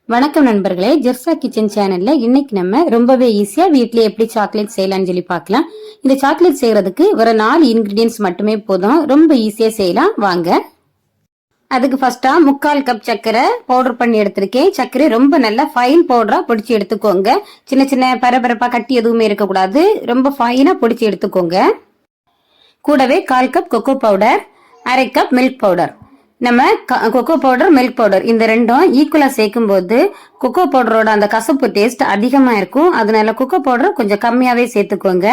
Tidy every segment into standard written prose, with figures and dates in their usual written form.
வணக்கம் நண்பர்களே, ஜெர்சா கிச்சன் சேனல்ல இன்னைக்கு நம்ம ரொம்பவே ஈஸியா வீட்லயே எப்படி சாக்லேட் செய்யலாம்னு சொல்லி பார்க்கலாம். இந்த சாக்லேட் செய்யறதுக்கு ஒரு 4 இன்கிரிடியன்ஸ் மட்டுமே போதும். ரொம்ப ஈஸியா செய்யலாம் வாங்க. அதுக்கு ஃபர்ஸ்டா 3/4 கப் சர்க்கரை பவுடர் பண்ணி எடுத்திருக்கேன். சர்க்கரை ரொம்ப நல்லா ஃபைன் பவுடரா பொடிச்சு எடுத்துக்கோங்க. சின்ன சின்ன பரபரப்பா கட்டி எதுவுமே இருக்கக்கூடாது. ரொம்ப ஃபைனா பொடிச்சு எடுத்துக்கோங்க. கூடவே 1/4 cup cocoa powder, 1/2 cup milk powder. நம்ம கொக்கோ பவுடர் மில்க் பவுடர் இந்த ரெண்டும் ஈக்குவலா சேர்க்கும் போது கொக்கோ பவுடரோட அந்த கசப்பு டேஸ்ட் அதிகமா இருக்கும். அதனால கொக்கோ பவுடர் கொஞ்சம் கம்மியாவே சேர்த்துக்கோங்க.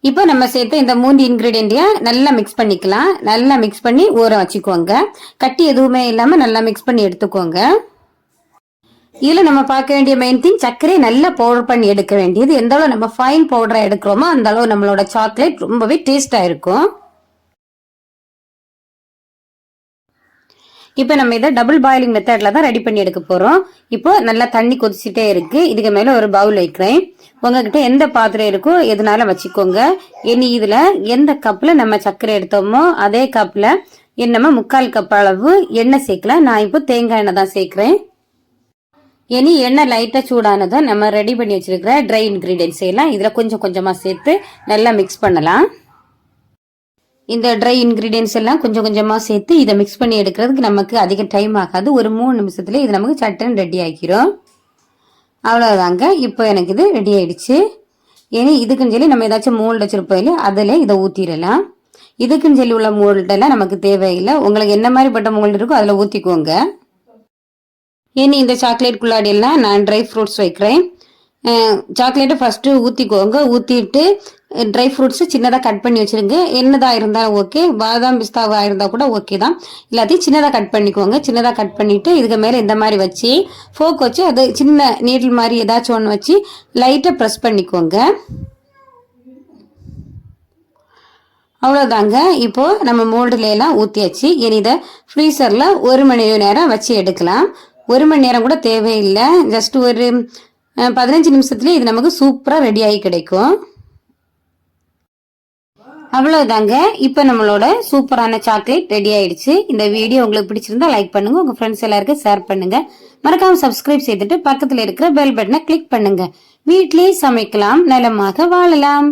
இப்போ நம்ம சேர்த்து இந்த 3 இன்கிரீடியன்ட்டையும் நல்லா மிக்ஸ் பண்ணிக்கலாம். நல்லா மிக்ஸ் பண்ணி ஊற வச்சுக்கோங்க. கட்டி எதுவுமே இல்லாம நல்லா மிக்ஸ் பண்ணி எடுத்துக்கோங்க. இதுல நம்ம பார்க்க வேண்டிய மெயின் திங், சர்க்கரையை நல்லா பவுடர் பண்ணி எடுக்க வேண்டியது. எந்த அளவு நம்ம ஃபைன் பவுடரா எடுக்கிறோமோ அந்த அளவு நம்மளோட சாக்லேட் ரொம்பவே டேஸ்டா இருக்கும். இப்போ நம்ம இதை டபுள் பாயிலிங் மெத்தட்ல தான் ரெடி பண்ணி எடுக்க போறோம். இப்போ நல்லா தண்ணி கொதிச்சுட்டே இருக்கு. இதுக்கு மேல ஒரு பவுல் வைக்கிறேன். உங்ககிட்ட எந்த பாத்திரம் இருக்கோ எதுனால வச்சுக்கோங்க. இனி இதுல எந்த கப்ல நம்ம சர்க்கரை எடுத்தோமோ அதே கப்ல நம்ம 3/4 கப் அளவு எண்ணெய் சேர்க்கலாம். நான் இப்போ தேங்காய் எண்ணெய் தான் சேர்க்கிறேன். இனி எண்ணெய் லைட்டா சூடானதை நம்ம ரெடி பண்ணி வச்சிருக்கிற ட்ரை இன்கிரீடியன்ஸ் எல்லாம் இதுல கொஞ்சம் கொஞ்சமா சேர்த்து நல்லா மிக்ஸ் பண்ணலாம். இந்த ட்ரை இன்கிரீடியன்ஸ் எல்லாம் கொஞ்சம் கொஞ்சமா சேர்த்து இதை மிக்ஸ் பண்ணி எடுக்கிறதுக்கு நமக்கு அதிக டைம் ஆகாது. ஒரு 3 நிமிஷத்துல இது நமக்கு சட்டுன்னு ரெடி ஆகிரும். அவ்வளவுதாங்க. இப்போ எனக்கு இது ரெடி ஆயிடுச்சு. இனி இதுக்குன்னு சொல்லி நம்ம ஏதாச்சும் மோல்டு வச்சிருப்போம் இல்லையா, அதுல இதை ஊத்திடலாம். இதுக்குன்னு சொல்லி உள்ள மோல்டெல்லாம் நமக்கு தேவையில்லை. உங்களுக்கு என்ன மாதிரி பட்ட மோல்டு இருக்கோ அதுல ஊத்திக்கோங்க. இனி இந்த சாக்லேட் குள்ளாடி எல்லாம் நான் ட்ரை ஃப்ரூட்ஸ் வைக்கிறேன். சாக்லேட்டை ஃபர்ஸ்ட் ஊத்திக்கோங்க. ஊத்திட்டு ட்ரை ஃப்ரூட்ஸ் சின்னதாக கட் பண்ணி வச்சிருங்க. என்னதா இருந்தாலும் ஓகே, பாதாம் பிஸ்தாவா இருந்தா கூட ஓகே தான். எல்லாத்தையும் சின்னதாக கட் பண்ணிக்கோங்க. சின்னதாக கட் பண்ணிட்டு இதுக்கு மேலே இந்த மாதிரி வச்சு ஃபோக் வச்சு அது சின்ன நீடில் மாதிரி ஏதாச்சும் ஒன்று வச்சு லைட்டாக ப்ரெஸ் பண்ணிக்கோங்க. அவ்வளோதாங்க. இப்போ நம்ம மோல்டுல எல்லாம் ஊற்றியாச்சு. இனி இதை ஃப்ரீசர்ல 1 மணி நேரம் வச்சு எடுக்கலாம். 1 மணி நேரம் கூட தேவையில்லை. ஜஸ்ட் ஒரு 15 நிமிஷத்துலேயே இது நமக்கு சூப்பராக ரெடி ஆகி கிடைக்கும். அவ்வளவுதாங்க. இப்ப நம்மளோட சூப்பரான சாக்லேட் ரெடி ஆயிடுச்சு. இந்த வீடியோ உங்களுக்கு பிடிச்சிருந்தா லைக் பண்ணுங்க, உங்க ஃப்ரெண்ட்ஸ் எல்லாருக்கும் ஷேர் பண்ணுங்க. மறக்காம சப்ஸ்கிரைப் செய்துட்டு பக்கத்துல இருக்கிற பெல் பட்டனை கிளிக் பண்ணுங்க. வீட்லயே சமைக்கலாம், நலமாக வாழலாம்.